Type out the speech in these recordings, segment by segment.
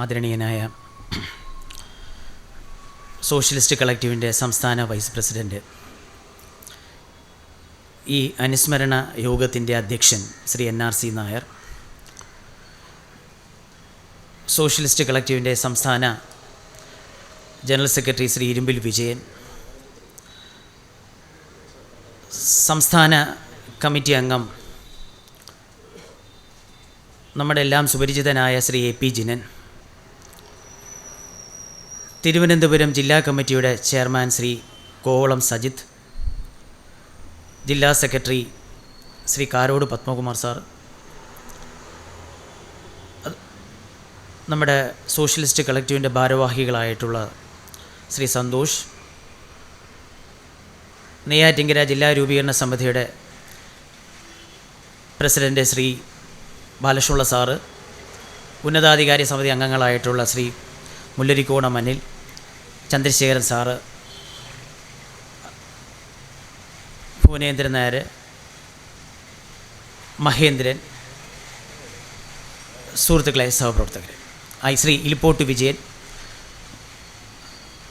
ആദരണീയനായ സോഷ്യലിസ്റ്റ് കളക്റ്റീവിൻ്റെ സംസ്ഥാന vice president, ഈ അനുസ്മരണ യോഗത്തിൻ്റെ അധ്യക്ഷൻ ശ്രീ NRC നായർ, സോഷ്യലിസ്റ്റ് കളക്റ്റീവിൻ്റെ സംസ്ഥാന ജനറൽ സെക്രട്ടറി ശ്രീ ഇരുമ്പിൽ വിജയൻ, സംസ്ഥാന കമ്മിറ്റി അംഗം നമ്മുടെ എല്ലാം സുപരിചിതനായ ശ്രീ AP ജിനൻ, തിരുവനന്തപുരം ജില്ലാ കമ്മിറ്റിയുടെ ചെയർമാൻ ശ്രീ കോവളം സജിത്ത്, ജില്ലാ സെക്രട്ടറി ശ്രീ കാരോട് പത്മകുമാർ സാർ, നമ്മുടെ സോഷ്യലിസ്റ്റ് കളക്റ്റീവിൻ്റെ ഭാരവാഹികളായിട്ടുള്ള ശ്രീ സന്തോഷ്, നെയ്യാറ്റിങ്കര ജില്ലാ രൂപീകരണ സമിതിയുടെ പ്രസിഡൻറ്റ് ശ്രീ ബാലകൃഷ്ണപിള്ള സാറ്, ഉന്നതാധികാരി സമിതി അംഗങ്ങളായിട്ടുള്ള ശ്രീ മുല്ലരിക്കോണം അനിൽ, ചന്ദ്രശേഖരൻ സാറ്, ഭുവനേന്ദ്രൻ നായർ, മഹേന്ദ്രൻ, സുഹൃത്തുക്കളെ, സഹപ്രവർത്തകർ, ശ്രീ ഇലിപ്പോട്ട് വിജയൻ,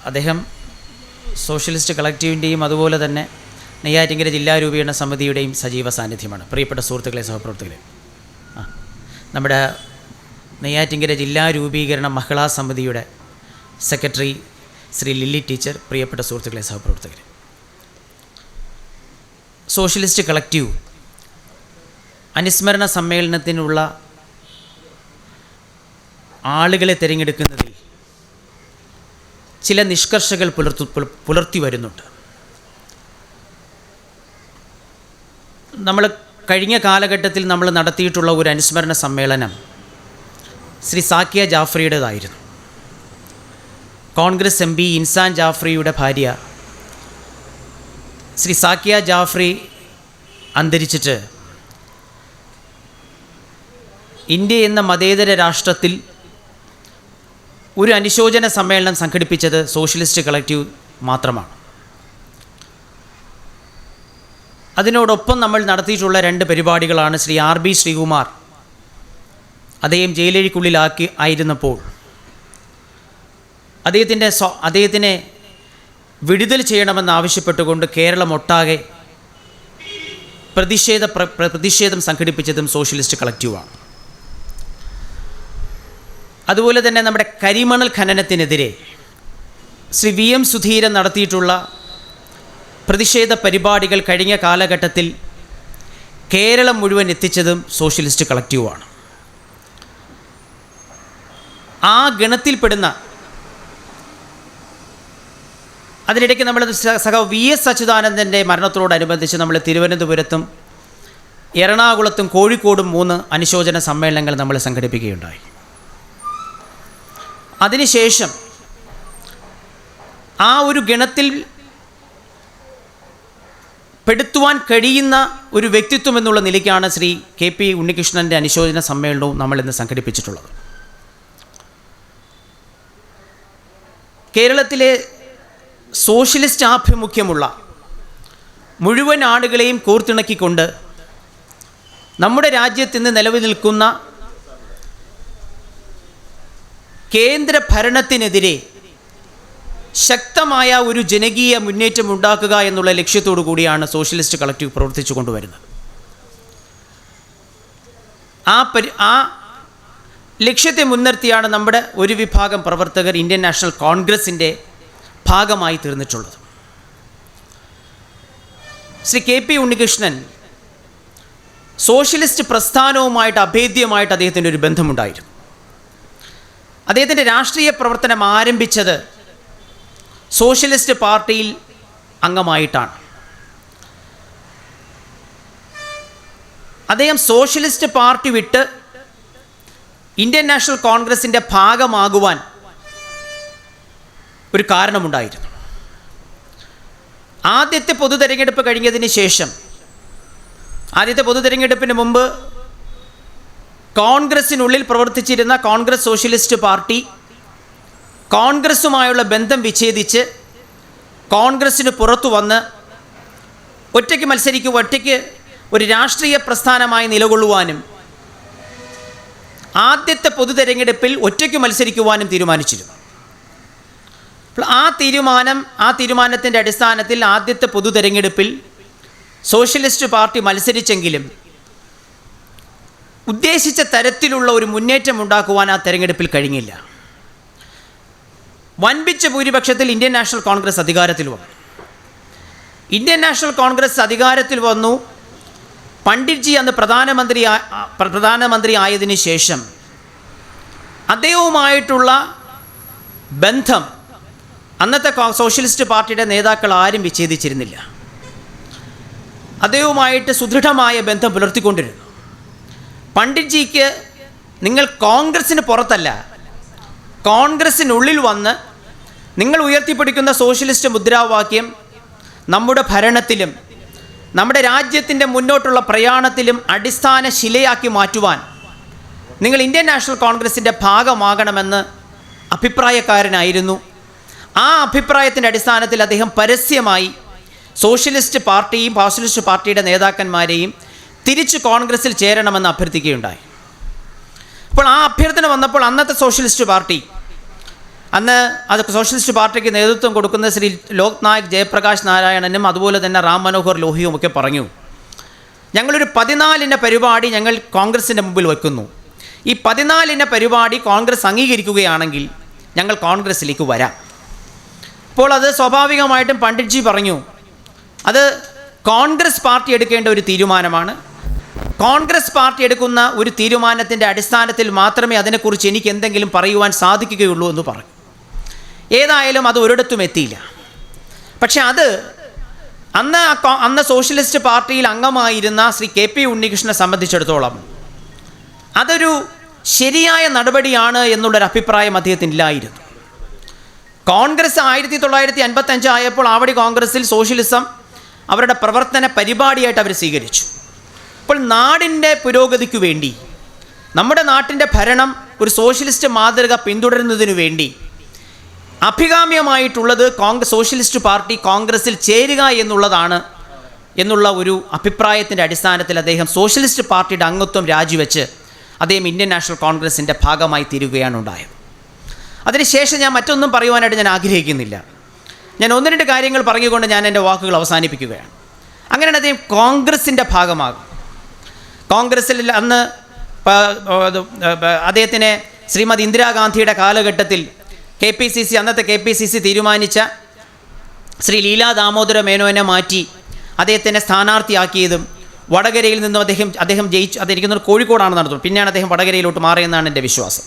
അദ്ദേഹം സോഷ്യലിസ്റ്റ് കളക്റ്റീവിൻ്റെയും അതുപോലെ തന്നെ നെയ്യാറ്റിങ്കര ജില്ലാ രൂപീകരണ സമിതിയുടെയും സജീവ സാന്നിധ്യമാണ്. പ്രിയപ്പെട്ട സുഹൃത്തുക്കളെ, സഹപ്രവർത്തകരെ, നമ്മുടെ നെയ്യാറ്റിങ്കര ജില്ലാ രൂപീകരണ മഹിളാ സമിതിയുടെ സെക്രട്ടറി ശ്രീ ലില്ലി ടീച്ചർ, പ്രിയപ്പെട്ട സുഹൃത്തുക്കളെ, സഹപ്രവർത്തകർ, സോഷ്യലിസ്റ്റ് കളക്റ്റീവ് അനുസ്മരണ സമ്മേളനത്തിനുള്ള ആളുകളെ തിരഞ്ഞെടുക്കുന്നതിൽ ചില നിഷ്കർഷകൾ പുലർത്തി വരുന്നുണ്ട്. നമ്മൾ കഴിഞ്ഞ കാലഘട്ടത്തിൽ നമ്മൾ നടത്തിയിട്ടുള്ള ഒരു അനുസ്മരണ സമ്മേളനം ശ്രീ സാക്കിയ ജാഫ്രിയുടേതായിരുന്നു. കോൺഗ്രസ് MP ഇൻസാൻ ജാഫ്രിയുടെ ഭാര്യ ശ്രീ സാക്കിയ ജാഫ്രി അന്തരിച്ചിട്ട് ഇന്ത്യ എന്ന മതേതര രാഷ്ട്രത്തിൽ ഒരു അനുശോചന സമ്മേളനം സംഘടിപ്പിച്ചത് സോഷ്യലിസ്റ്റ് കളക്റ്റീവ് മാത്രമാണ്. അതിനോടൊപ്പം നമ്മൾ നടത്തിയിട്ടുള്ള 2 പരിപാടികളാണ് ശ്രീ RB ശ്രീകുമാർ അദ്ദേഹം ആയിരുന്നപ്പോൾ അദ്ദേഹത്തിനെ വിടുതൽ ചെയ്യണമെന്നാവശ്യപ്പെട്ടുകൊണ്ട് കേരളമൊട്ടാകെ പ്രതിഷേധം സംഘടിപ്പിച്ചതും സോഷ്യലിസ്റ്റ് കളക്റ്റീവാണ്. അതുപോലെ തന്നെ നമ്മുടെ കരിമണൽ ഖനനത്തിനെതിരെ ശ്രീ VM സുധീരൻ നടത്തിയിട്ടുള്ള പ്രതിഷേധ പരിപാടികൾ കഴിഞ്ഞ കാലഘട്ടത്തിൽ കേരളം മുഴുവൻ എത്തിച്ചതും സോഷ്യലിസ്റ്റ് കളക്റ്റീവാണ്. ആ ഗണത്തിൽപ്പെടുന്ന അതിനിടയ്ക്ക് നമ്മൾ VS അച്യുതാനന്ദൻ്റെ മരണത്തോടനുബന്ധിച്ച് നമ്മൾ തിരുവനന്തപുരത്തും എറണാകുളത്തും കോഴിക്കോടും 3 അനുശോചന സമ്മേളനങ്ങൾ നമ്മൾ സംഘടിപ്പിക്കുകയുണ്ടായി. അതിനുശേഷം ആ ഒരു ഗണത്തിൽ പെടുത്തുവാൻ കഴിയുന്ന ഒരു വ്യക്തിത്വം എന്നുള്ള നിലയ്ക്കാണ് ശ്രീ KP ഉണ്ണികൃഷ്ണൻ്റെ അനുശോചന സമ്മേളനവും നമ്മളിന്ന് സംഘടിപ്പിച്ചിട്ടുള്ളത്. കേരളത്തിലെ സോഷ്യലിസ്റ്റ് ആഭിമുഖ്യമുള്ള മുഴുവൻ ആളുകളെയും കോർത്തിണക്കിക്കൊണ്ട് നമ്മുടെ രാജ്യത്ത് ഇന്ന് നിലവിൽ നിൽക്കുന്ന കേന്ദ്ര ഭരണത്തിനെതിരെ ശക്തമായ ഒരു ജനകീയ മുന്നേറ്റം ഉണ്ടാക്കുക എന്നുള്ള ലക്ഷ്യത്തോടു കൂടിയാണ് സോഷ്യലിസ്റ്റ് കളക്റ്റീവ് പ്രവർത്തിച്ചു കൊണ്ടുവരുന്നത്. ആ ലക്ഷ്യത്തെ മുൻനിർത്തിയാണ് നമ്മുടെ ഒരു വിഭാഗം പ്രവർത്തകർ ഇന്ത്യൻ നാഷണൽ കോൺഗ്രസിൻ്റെ ഭാഗമായി തീർന്നിട്ടുള്ളത്. ശ്രീ KP ഉണ്ണികൃഷ്ണൻ സോഷ്യലിസ്റ്റ് പ്രസ്ഥാനവുമായിട്ട് അഭേദ്യമായിട്ട് അദ്ദേഹത്തിൻ്റെ ഒരു ബന്ധമുണ്ടായിരുന്നു. അദ്ദേഹത്തിൻ്റെ രാഷ്ട്രീയ പ്രവർത്തനം ആരംഭിച്ചത് സോഷ്യലിസ്റ്റ് പാർട്ടിയിൽ അംഗമായിട്ടാണ്. അദ്ദേഹം സോഷ്യലിസ്റ്റ് പാർട്ടി വിട്ട് ഇന്ത്യൻ നാഷണൽ കോൺഗ്രസിൻ്റെ ഭാഗമാകുവാൻ ഒരു കാരണമുണ്ടായിരുന്നു. ആദ്യത്തെ പൊതു തെരഞ്ഞെടുപ്പ് കഴിഞ്ഞതിന് ശേഷം, ആദ്യത്തെ പൊതു തെരഞ്ഞെടുപ്പിന് മുമ്പ് കോൺഗ്രസിനുള്ളിൽ പ്രവർത്തിച്ചിരുന്ന കോൺഗ്രസ് സോഷ്യലിസ്റ്റ് പാർട്ടി കോൺഗ്രസുമായുള്ള ബന്ധം വിച്ഛേദിച്ച് കോൺഗ്രസ്സിന് പുറത്തു വന്ന് ഒറ്റയ്ക്ക് ഒരു രാഷ്ട്രീയ പ്രസ്ഥാനമായി നിലകൊള്ളുവാനും ആദ്യത്തെ പൊതു തെരഞ്ഞെടുപ്പിൽ ഒറ്റയ്ക്ക് മത്സരിക്കുവാനും തീരുമാനിച്ചിരുന്നു. അപ്പോൾ ആ തീരുമാനത്തിൻ്റെ അടിസ്ഥാനത്തിൽ ആദ്യത്തെ പൊതു തെരഞ്ഞെടുപ്പിൽ സോഷ്യലിസ്റ്റ് പാർട്ടി മത്സരിച്ചെങ്കിലും ഉദ്ദേശിച്ച തരത്തിലുള്ള ഒരു മുന്നേറ്റം ഉണ്ടാക്കുവാൻ ആ തെരഞ്ഞെടുപ്പിൽ കഴിഞ്ഞില്ല. വൻപിച്ച ഭൂരിപക്ഷത്തിൽ ഇന്ത്യൻ നാഷണൽ കോൺഗ്രസ് അധികാരത്തിൽ വന്നു. ഇന്ത്യൻ നാഷണൽ കോൺഗ്രസ് അധികാരത്തിൽ വന്നു. പണ്ഡിറ്റ്ജി അന്ന് പ്രധാനമന്ത്രി ആയതിനു ശേഷം അദ്ദേഹവുമായിട്ടുള്ള ബന്ധം അന്നത്തെ സോഷ്യലിസ്റ്റ് പാർട്ടിയുടെ നേതാക്കൾ ആരും വിച്ഛേദിച്ചിരുന്നില്ല. അദ്ദേഹവുമായിട്ട് സുദൃഢമായ ബന്ധം പുലർത്തിക്കൊണ്ടിരുന്നു. പണ്ഡിറ്റ്ജിക്ക് നിങ്ങൾ കോൺഗ്രസ്സിന് പുറത്തല്ല, കോൺഗ്രസ്സിനുള്ളിൽ വന്ന് നിങ്ങൾ ഉയർത്തിപ്പിടിക്കുന്ന സോഷ്യലിസ്റ്റ് മുദ്രാവാക്യം നമ്മുടെ ഭരണത്തിലും നമ്മുടെ രാജ്യത്തിൻ്റെ മുന്നോട്ടുള്ള പ്രയാണത്തിലും അടിസ്ഥാന ശിലയാക്കി മാറ്റുവാൻ നിങ്ങൾ ഇന്ത്യൻ നാഷണൽ കോൺഗ്രസിൻ്റെ ഭാഗമാകണമെന്ന് അഭിപ്രായക്കാരനായിരുന്നു. ആ അഭിപ്രായത്തിൻ്റെ അടിസ്ഥാനത്തിൽ അദ്ദേഹം പരസ്യമായി സോഷ്യലിസ്റ്റ് പാർട്ടിയുടെ നേതാക്കന്മാരെയും തിരിച്ച് കോൺഗ്രസ്സിൽ ചേരണമെന്ന് അഭ്യർത്ഥിക്കുകയുണ്ടായി. അപ്പോൾ ആ അഭ്യർത്ഥന വന്നപ്പോൾ അന്നത്തെ സോഷ്യലിസ്റ്റ് പാർട്ടിക്ക് നേതൃത്വം കൊടുക്കുന്ന ശ്രീ ലോക് നായക് ജയപ്രകാശ് നാരായണനും അതുപോലെ തന്നെ റാം മനോഹർ ലോഹിയും ഒക്കെ പറഞ്ഞു, ഞങ്ങളൊരു 14 പരിപാടി ഞങ്ങൾ കോൺഗ്രസിൻ്റെ മുമ്പിൽ വയ്ക്കുന്നു. ഈ 14 പരിപാടി കോൺഗ്രസ് അംഗീകരിക്കുകയാണെങ്കിൽ ഞങ്ങൾ കോൺഗ്രസ്സിലേക്ക് വരാം. അപ്പോൾ അത് സ്വാഭാവികമായിട്ടും പണ്ഡിറ്റ്ജി പറഞ്ഞു, അത് കോൺഗ്രസ് പാർട്ടി എടുക്കേണ്ട ഒരു തീരുമാനമാണ്. കോൺഗ്രസ് പാർട്ടി എടുക്കുന്ന ഒരു തീരുമാനത്തിൻ്റെ അടിസ്ഥാനത്തിൽ മാത്രമേ അതിനെക്കുറിച്ച് എനിക്ക് എന്തെങ്കിലും പറയുവാൻ സാധിക്കുകയുള്ളൂ എന്ന് പറഞ്ഞു. ഏതായാലും അത് ഒരിടത്തും എത്തിയില്ല. പക്ഷെ അത് അന്ന് സോഷ്യലിസ്റ്റ് പാർട്ടിയിൽ അംഗമായിരുന്ന ശ്രീ KP ഉണ്ണികൃഷ്ണനെ സംബന്ധിച്ചിടത്തോളം അതൊരു ശരിയായ നടപടിയാണ് എന്നുള്ളൊരു അഭിപ്രായം അദ്ദേഹത്തിനില്ലായിരുന്നു. കോൺഗ്രസ് 1955 ആയപ്പോൾ ആവടി കോൺഗ്രസ്സിൽ സോഷ്യലിസം അവരുടെ പ്രവർത്തന പരിപാടിയായിട്ട് അവർ സ്വീകരിച്ചു. അപ്പോൾ നാടിൻ്റെ പുരോഗതിക്കു വേണ്ടി, നമ്മുടെ നാട്ടിൻ്റെ ഭരണം ഒരു സോഷ്യലിസ്റ്റ് മാതൃക പിന്തുടരുന്നതിനു വേണ്ടി അഭികാമ്യമായിട്ടുള്ളത് സോഷ്യലിസ്റ്റ് പാർട്ടി കോൺഗ്രസ്സിൽ ചേരുക എന്നുള്ള ഒരു അഭിപ്രായത്തിൻ്റെ അടിസ്ഥാനത്തിൽ അദ്ദേഹം സോഷ്യലിസ്റ്റ് പാർട്ടിയുടെ അംഗത്വം രാജിവെച്ച് അദ്ദേഹം ഇന്ത്യൻ നാഷണൽ കോൺഗ്രസിൻ്റെ ഭാഗമായി തീരുകയാണ് ഉണ്ടായത്. അതിനുശേഷം ഞാൻ മറ്റൊന്നും പറയുവാനായിട്ട് ഞാൻ ആഗ്രഹിക്കുന്നില്ല. ഞാൻ 1-2 കാര്യങ്ങൾ പറഞ്ഞുകൊണ്ട് ഞാൻ എൻ്റെ വാക്കുകൾ അവസാനിപ്പിക്കുകയാണ്. അങ്ങനെയാണ് അദ്ദേഹം കോൺഗ്രസിൻ്റെ ഭാഗമാകും. കോൺഗ്രസ്സിൽ അന്ന് അദ്ദേഹത്തിന് ശ്രീമതി ഇന്ദിരാഗാന്ധിയുടെ കാലഘട്ടത്തിൽ അന്നത്തെ KPCC തീരുമാനിച്ച ശ്രീ ലീലാ ദാമോദര മേനോനെ മാറ്റി അദ്ദേഹത്തിനെ സ്ഥാനാർത്ഥിയാക്കിയതും വടകരയിൽ നിന്നും അദ്ദേഹം ജയിച്ചു. അതെനിക്കൊന്നും കോഴിക്കോടാണ് നടത്തുന്നത്. പിന്നെയാണ് അദ്ദേഹം വടകരയിലോട്ട് മാറിയെന്നാണ് എൻ്റെ വിശ്വാസം.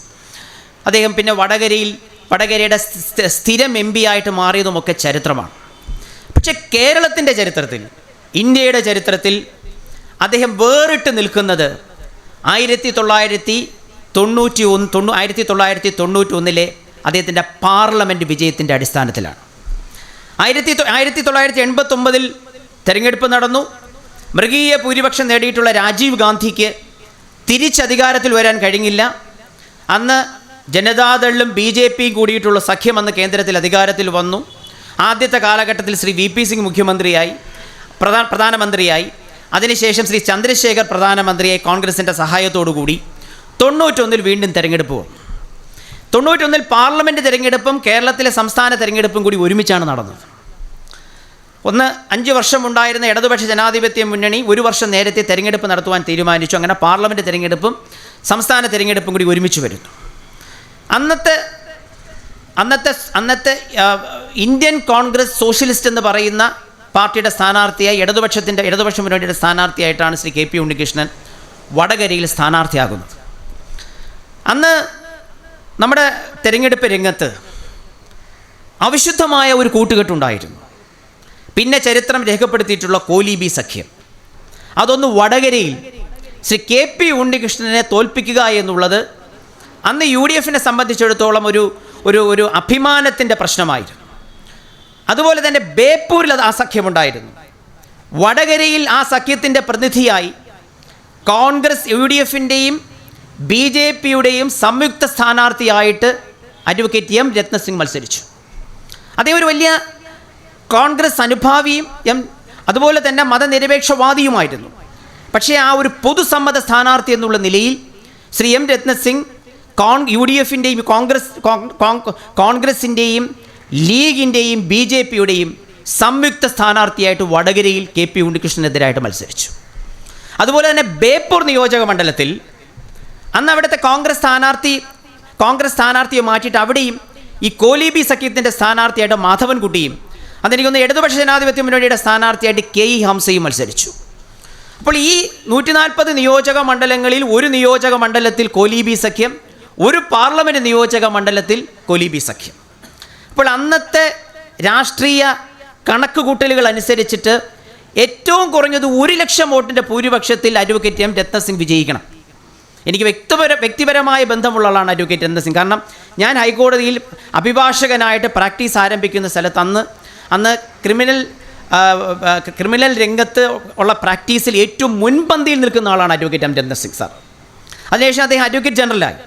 അദ്ദേഹം പിന്നെ വടകരയുടെ സ്ഥിരം MP ആയിട്ട് മാറിയതുമൊക്കെ ചരിത്രമാണ്. പക്ഷേ കേരളത്തിൻ്റെ ചരിത്രത്തിൽ, ഇന്ത്യയുടെ ചരിത്രത്തിൽ അദ്ദേഹം വേറിട്ട് നിൽക്കുന്നത് 1991 അദ്ദേഹത്തിൻ്റെ പാർലമെൻറ്റ് വിജയത്തിൻ്റെ അടിസ്ഥാനത്തിലാണ്. 1989 തെരഞ്ഞെടുപ്പ് നടന്നു. മൃഗീയ ഭൂരിപക്ഷം നേടിയിട്ടുള്ള രാജീവ് ഗാന്ധിക്ക് തിരിച്ചധികാരത്തിൽ വരാൻ കഴിഞ്ഞില്ല. അന്ന് ജനതാദളും BJPയും കൂടിയിട്ടുള്ള സഖ്യം അന്ന് കേന്ദ്രത്തിൽ അധികാരത്തിൽ വന്നു. ആദ്യത്തെ കാലഘട്ടത്തിൽ ശ്രീ VP സിംഗ് പ്രധാനമന്ത്രിയായി. അതിനുശേഷം ശ്രീ ചന്ദ്രശേഖർ പ്രധാനമന്ത്രിയായി കോൺഗ്രസിൻ്റെ സഹായത്തോടുകൂടി 91 വീണ്ടും തെരഞ്ഞെടുപ്പ് വന്നു. 91 പാർലമെൻറ്റ് തെരഞ്ഞെടുപ്പും കേരളത്തിലെ സംസ്ഥാന തെരഞ്ഞെടുപ്പും കൂടി ഒരുമിച്ചാണ് നടന്നത്. 5 വർഷം ഉണ്ടായിരുന്ന ഇടതുപക്ഷ ജനാധിപത്യ മുന്നണി 1 വർഷം നേരത്തെ തെരഞ്ഞെടുപ്പ് നടത്തുവാൻ തീരുമാനിച്ചു. അങ്ങനെ പാർലമെൻറ്റ് തെരഞ്ഞെടുപ്പും സംസ്ഥാന തെരഞ്ഞെടുപ്പും കൂടി ഒരുമിച്ച് വരുന്നു. അന്നത്തെ ഇന്ത്യൻ കോൺഗ്രസ് സോഷ്യലിസ്റ്റ് എന്ന് പറയുന്ന പാർട്ടിയുടെ സ്ഥാനാർത്ഥിയായി ഇടതുപക്ഷ മുന്നണിയുടെ സ്ഥാനാർത്ഥിയായിട്ടാണ് ശ്രീ KP ഉണ്ണികൃഷ്ണൻ വടകരയിൽ സ്ഥാനാർത്ഥിയാകുന്നത്. അന്ന് നമ്മുടെ തെരഞ്ഞെടുപ്പ് രംഗത്ത് അവിശുദ്ധമായ ഒരു കൂട്ടുകെട്ടുണ്ടായിരുന്നു. പിന്നെ ചരിത്രം രേഖപ്പെടുത്തിയിട്ടുള്ള കോലീബി സഖ്യം, അതൊന്ന് വടകരയിൽ ശ്രീ KP ഉണ്ണികൃഷ്ണനെ തോൽപ്പിക്കുക എന്നുള്ളത് അന്ന് UDFനെ സംബന്ധിച്ചിടത്തോളം ഒരു അഭിമാനത്തിൻ്റെ പ്രശ്നമായിരുന്നു. അതുപോലെ തന്നെ ബേപ്പൂരിൽ ആ സഖ്യമുണ്ടായിരുന്നു. വടകരയിൽ ആ സഖ്യത്തിൻ്റെ പ്രതിനിധിയായി കോൺഗ്രസ് UDFൻ്റെയും BJPയുടെയും സംയുക്ത സ്ഥാനാർത്ഥിയായിട്ട് അഡ്വക്കേറ്റ് M രത്നസിംഗ് മത്സരിച്ചു. അദ്ദേഹം ഒരു വലിയ കോൺഗ്രസ് അനുഭാവിയും അതുപോലെ തന്നെ മതനിരപേക്ഷവാദിയുമായിരുന്നു. പക്ഷേ ആ ഒരു പൊതുസമ്മത സ്ഥാനാർത്ഥി എന്നുള്ള നിലയിൽ ശ്രീ എം രത്നസിംഗ് UDFിൻ്റെയും കോൺഗ്രസിൻ്റെയും ലീഗിൻ്റെയും BJPയുടെയും സംയുക്ത സ്ഥാനാർത്ഥിയായിട്ട് വടകരയിൽ KP ഉണ്ണികൃഷ്ണനെതിരായിട്ട് മത്സരിച്ചു. അതുപോലെ തന്നെ ബേപ്പൂർ നിയോജക മണ്ഡലത്തിൽ അന്ന് അവിടുത്തെ കോൺഗ്രസ് സ്ഥാനാർത്ഥിയെ മാറ്റിയിട്ട് അവിടെയും ഈ കോലീബി സഖ്യത്തിൻ്റെ സ്ഥാനാർത്ഥിയായിട്ട് മാധവൻകുട്ടിയും അതെനിക്കൊന്ന് ഇടതുപക്ഷ ജനാധിപത്യ മുന്നണിയുടെ സ്ഥാനാർത്ഥിയായിട്ട് KE ഹംസയും മത്സരിച്ചു. അപ്പോൾ ഈ 140 നിയോജക മണ്ഡലങ്ങളിൽ ഒരു നിയോജക മണ്ഡലത്തിൽ കോലീബി സഖ്യം, ഒരു പാർലമെൻറ്റ് നിയോജക മണ്ഡലത്തിൽ കോലീബി സഖ്യം. അപ്പോൾ അന്നത്തെ രാഷ്ട്രീയ കണക്കുകൂട്ടലുകൾ അനുസരിച്ചിട്ട് ഏറ്റവും കുറഞ്ഞത് 1 ലക്ഷം വോട്ടിൻ്റെ ഭൂരിപക്ഷത്തിൽ അഡ്വക്കേറ്റ് എം രത്നസിംഗ് വിജയിക്കണം. എനിക്ക് വ്യക്തിപരമായ ബന്ധമുള്ള ആളാണ് അഡ്വക്കേറ്റ് രത്നസിംഗ്. കാരണം ഞാൻ ഹൈക്കോടതിയിൽ അഭിഭാഷകനായിട്ട് പ്രാക്ടീസ് ആരംഭിക്കുന്ന സ്ഥലത്ത് അന്ന് ക്രിമിനൽ രംഗത്ത് ഉള്ള പ്രാക്ടീസിൽ ഏറ്റവും മുൻപന്തിയിൽ നിൽക്കുന്ന ആളാണ് അഡ്വക്കേറ്റ് എം രത്നസിംഗ് സാർ. അതിനുശേഷം അദ്ദേഹം അഡ്വക്കേറ്റ് ജനറലായി.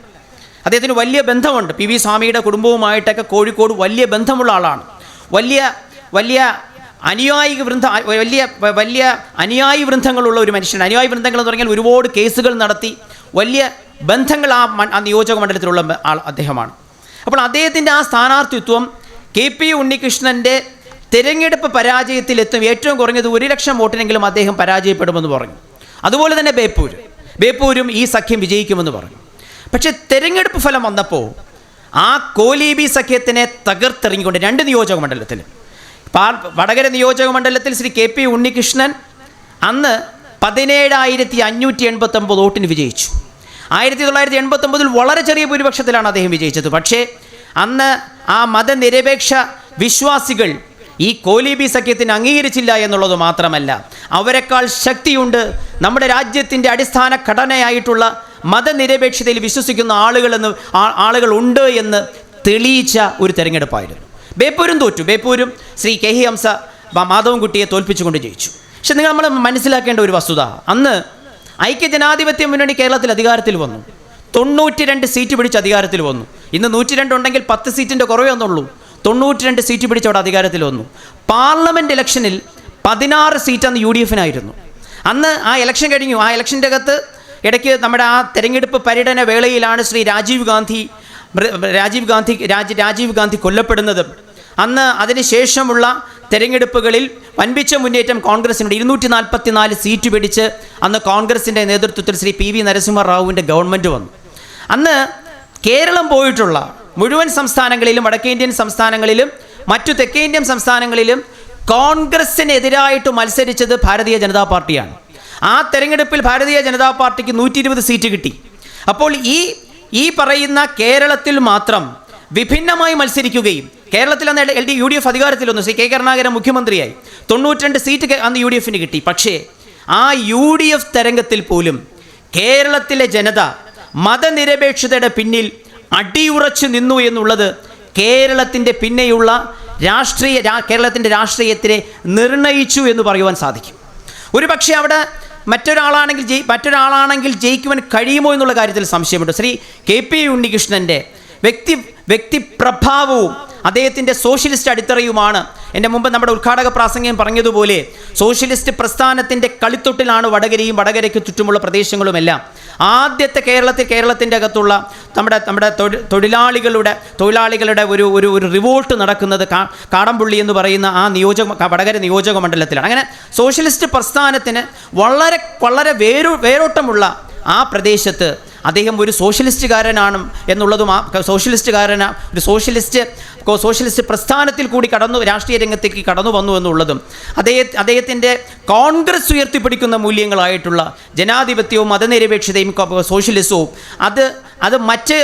അദ്ദേഹത്തിന് വലിയ ബന്ധമുണ്ട്. PV സ്വാമിയുടെ കുടുംബവുമായിട്ടൊക്കെ കോഴിക്കോട് വലിയ ബന്ധമുള്ള ആളാണ്. വലിയ അനുയായി വൃന്ദങ്ങളുള്ള ഒരു മനുഷ്യൻ. അനുയായി വൃന്ദങ്ങൾ എന്ന് പറഞ്ഞാൽ ഒരുപാട് കേസുകൾ നടത്തി വലിയ ബന്ധങ്ങൾ ആ നിയോജക മണ്ഡലത്തിലുള്ള ആൾ അദ്ദേഹമാണ്. അപ്പോൾ അദ്ദേഹത്തിൻ്റെ ആ സ്ഥാനാർത്ഥിത്വം KP ഉണ്ണികൃഷ്ണൻ്റെ തിരഞ്ഞെടുപ്പ് പരാജയത്തിലെത്തും. ഏറ്റവും കുറഞ്ഞത് 1 ലക്ഷം വോട്ടിനെങ്കിലും അദ്ദേഹം പരാജയപ്പെടുമെന്ന് പറഞ്ഞു. അതുപോലെ തന്നെ ബേപ്പൂരും ഈ സഖ്യം വിജയിക്കുമെന്ന് പറഞ്ഞു. പക്ഷേ തിരഞ്ഞെടുപ്പ് ഫലം വന്നപ്പോൾ ആ കോലീബി സഖ്യത്തിനെ തകർത്തെറിഞ്ഞുകൊണ്ട് 2 നിയോജക മണ്ഡലത്തിൽ വടകര നിയോജക മണ്ഡലത്തിൽ ശ്രീ KP ഉണ്ണികൃഷ്ണൻ അന്ന് 17,589 വോട്ടിന് വിജയിച്ചു. 1989 വളരെ ചെറിയ ഭൂരിപക്ഷത്തിലാണ് അദ്ദേഹം വിജയിച്ചത്. പക്ഷേ അന്ന് ആ മതനിരപേക്ഷ വിശ്വാസികൾ ഈ കോലീബി സഖ്യത്തിന് അംഗീകരിച്ചില്ല എന്നുള്ളത് മാത്രമല്ല, അവരെക്കാൾ ശക്തിയുണ്ട് നമ്മുടെ രാജ്യത്തിൻ്റെ അടിസ്ഥാന ഘടനയായിട്ടുള്ള മതനിരപേക്ഷതയിൽ വിശ്വസിക്കുന്ന ആളുകളുണ്ട് എന്ന് തെളിയിച്ച ഒരു തെരഞ്ഞെടുപ്പായിരുന്നു. ബേപ്പൂരും തോറ്റു. ബേപ്പൂരും ശ്രീ KE ഹംസ മാധവൻകുട്ടിയെ തോൽപ്പിച്ചുകൊണ്ട് ജയിച്ചു. പക്ഷെ നമ്മൾ മനസ്സിലാക്കേണ്ട ഒരു വസ്തുത, അന്ന് ഐക്യജനാധിപത്യ മുന്നണി കേരളത്തിൽ അധികാരത്തിൽ വന്നു. 92 സീറ്റ് പിടിച്ച് അധികാരത്തിൽ വന്നു. ഇന്ന് 102 ഉണ്ടെങ്കിൽ 10 സീറ്റിൻ്റെ കുറവേ വന്നുള്ളൂ. 92 സീറ്റ് പിടിച്ച് അവിടെ അധികാരത്തിൽ വന്നു. പാർലമെൻറ്റ് ഇലക്ഷനിൽ 16 സീറ്റ് അന്ന് UDFിനായിരുന്നു. അന്ന് ആ ഇലക്ഷൻ കഴിഞ്ഞു. ആ ഇലക്ഷൻ്റെ അകത്ത് ഇടയ്ക്ക് നമ്മുടെ ആ തെരഞ്ഞെടുപ്പ് പര്യടന വേളയിലാണ് ശ്രീ രാജീവ് ഗാന്ധി കൊല്ലപ്പെടുന്നത്. അന്ന് അതിനുശേഷമുള്ള തെരഞ്ഞെടുപ്പുകളിൽ വൻപിച്ച മുന്നേറ്റം കോൺഗ്രസിനുണ്ട്. 244 സീറ്റ് പിടിച്ച് അന്ന് കോൺഗ്രസിൻ്റെ നേതൃത്വത്തിൽ ശ്രീ PV നരസിംഹറാവുവിൻ്റെ ഗവൺമെൻറ് വന്നു. അന്ന് കേരളം പോയിട്ടുള്ള മുഴുവൻ സംസ്ഥാനങ്ങളിലും, വടക്കേ ഇന്ത്യൻ സംസ്ഥാനങ്ങളിലും മറ്റു തെക്കേ ഇന്ത്യൻ സംസ്ഥാനങ്ങളിലും കോൺഗ്രസിനെതിരായിട്ട് മത്സരിച്ചത് ഭാരതീയ ജനതാ പാർട്ടിയാണ്. ആ തെരഞ്ഞെടുപ്പിൽ ഭാരതീയ ജനതാ പാർട്ടിക്ക് 120 സീറ്റ് കിട്ടി. അപ്പോൾ ഈ പറയുന്ന കേരളത്തിൽ മാത്രം വിഭിന്നമായി മത്സരിക്കുകയും കേരളത്തിൽ അന്ന് UDF അധികാരത്തിൽ വന്നു. ശ്രീ K കരുണാകരൻ മുഖ്യമന്ത്രിയായി. 92 സീറ്റ് അന്ന് UDFന് കിട്ടി. പക്ഷേ ആ UDF തരംഗത്തിൽ പോലും കേരളത്തിലെ ജനത മതനിരപേക്ഷതയുടെ പിന്നിൽ അടിയുറച്ചു നിന്നു എന്നുള്ളത് കേരളത്തിൻ്റെ പിന്നെയുള്ള കേരളത്തിൻ്റെ രാഷ്ട്രീയത്തിനെ നിർണയിച്ചു എന്ന് പറയുവാൻ സാധിക്കും. ഒരു പക്ഷേ അവിടെ മറ്റൊരാളാണെങ്കിൽ ജയിക്കുവാൻ കഴിയുമോ എന്നുള്ള കാര്യത്തിൽ സംശയമുണ്ട്. ശ്രീ KP ഉണ്ണികൃഷ്ണൻ്റെ വ്യക്തിപ്രഭാവവും അദ്ദേഹത്തിൻ്റെ സോഷ്യലിസ്റ്റ് അടിത്തറയുമാണ്. എൻ്റെ മുമ്പ് നമ്മുടെ ഉദ്ഘാടക പ്രാസംഗികൻ പറഞ്ഞതുപോലെ സോഷ്യലിസ്റ്റ് പ്രസ്ഥാനത്തിൻ്റെ കളിത്തൊട്ടിലാണ് വടകരയും വടകരയ്ക്ക് ചുറ്റുമുള്ള പ്രദേശങ്ങളുമെല്ലാം. ആദ്യത്തെ കേരളത്തിൻ്റെ അകത്തുള്ള നമ്മുടെ തൊഴിലാളികളുടെ ഒരു റിവോൾട്ട് നടക്കുന്നത് കാടംപുള്ളി എന്ന് പറയുന്ന ആ വടകര നിയോജക മണ്ഡലത്തിലാണ്. അങ്ങനെ സോഷ്യലിസ്റ്റ് പ്രസ്ഥാനത്തിന് വളരെ വേരോട്ടമുള്ള ആ പ്രദേശത്ത് അദ്ദേഹം ഒരു സോഷ്യലിസ്റ്റുകാരനാണ് എന്നുള്ളതും ഒരു സോഷ്യലിസ്റ്റ് പ്രസ്ഥാനത്തിൽ കൂടി രാഷ്ട്രീയ രംഗത്തേക്ക് കടന്നു വന്നു എന്നുള്ളതും അദ്ദേഹത്തിൻ്റെ കോൺഗ്രസ് ഉയർത്തിപ്പിടിക്കുന്ന മൂല്യങ്ങളായിട്ടുള്ള ജനാധിപത്യവും മതനിരപേക്ഷതയും സോഷ്യലിസവും അത് മറ്റ്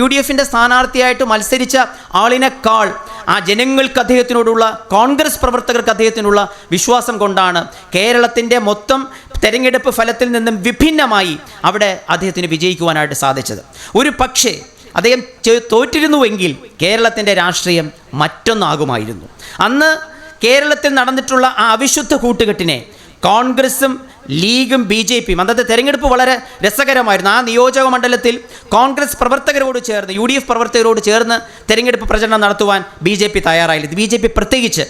UDFിൻ്റെ സ്ഥാനാർത്ഥിയായിട്ട് മത്സരിച്ച ആളിനേക്കാൾ ആ ജനങ്ങൾക്ക് അദ്ദേഹത്തിനോടുള്ള കോൺഗ്രസ് പ്രവർത്തകർക്ക് അദ്ദേഹത്തിനുള്ള വിശ്വാസം കൊണ്ടാണ് കേരളത്തിൻ്റെ മൊത്തം തെരഞ്ഞെടുപ്പ് ഫലത്തിൽ നിന്നും വിഭിന്നമായി അവിടെ അദ്ദേഹത്തിന് വിജയിക്കുവാനായിട്ട് സാധിച്ചത്. ഒരു പക്ഷേ അദ്ദേഹം തോറ്റിരുന്നുവെങ്കിൽ കേരളത്തിൻ്റെ രാഷ്ട്രീയം മറ്റൊന്നാകുമായിരുന്നു. അന്ന് കേരളത്തിൽ നടന്നിട്ടുള്ള ആ അവിശുദ്ധ കൂട്ടുകെട്ടിനെ കോൺഗ്രസും ലീഗും BJPയും അന്നത്തെ തെരഞ്ഞെടുപ്പ് വളരെ രസകരമായിരുന്നു. ആ നിയോജക മണ്ഡലത്തിൽ കോൺഗ്രസ് പ്രവർത്തകരോട് ചേർന്ന് UDF പ്രവർത്തകരോട് ചേർന്ന് തെരഞ്ഞെടുപ്പ് പ്രചരണം നടത്തുവാൻ BJP തയ്യാറായില്ല. BJP പ്രത്യേകിച്ച്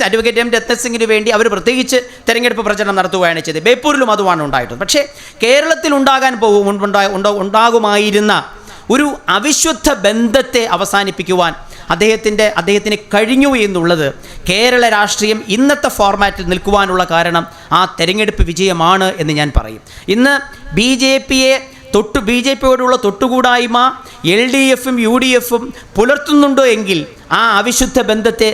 അഡ്വക്കേറ്റ് എം രത്നസിംഗിന് വേണ്ടി അവർ പ്രത്യേകിച്ച് തെരഞ്ഞെടുപ്പ് പ്രചരണം നടത്തുകയാണ് ചെയ്തത്. ബേപ്പൂരിലും അതുമാണ് ഉണ്ടായിട്ടുള്ളത്. പക്ഷേ കേരളത്തിൽ ഉണ്ടാകുമായിരുന്ന ഒരു അവിശുദ്ധ ബന്ധത്തെ അവസാനിപ്പിക്കുവാൻ അദ്ദേഹത്തിന് കഴിഞ്ഞു എന്നുള്ളത് കേരള രാഷ്ട്രീയം ഇന്നത്തെ ഫോർമാറ്റിൽ നിൽക്കുവാനുള്ള കാരണം ആ തെരഞ്ഞെടുപ്പ് വിജയമാണ് എന്ന് ഞാൻ പറയും. ഇന്ന് BJPയോടുള്ള തൊട്ടുകൂടായ്മ LDFും UDFും പുലർത്തുന്നുണ്ടോ എങ്കിൽ ആ അവിശുദ്ധ ബന്ധത്തെ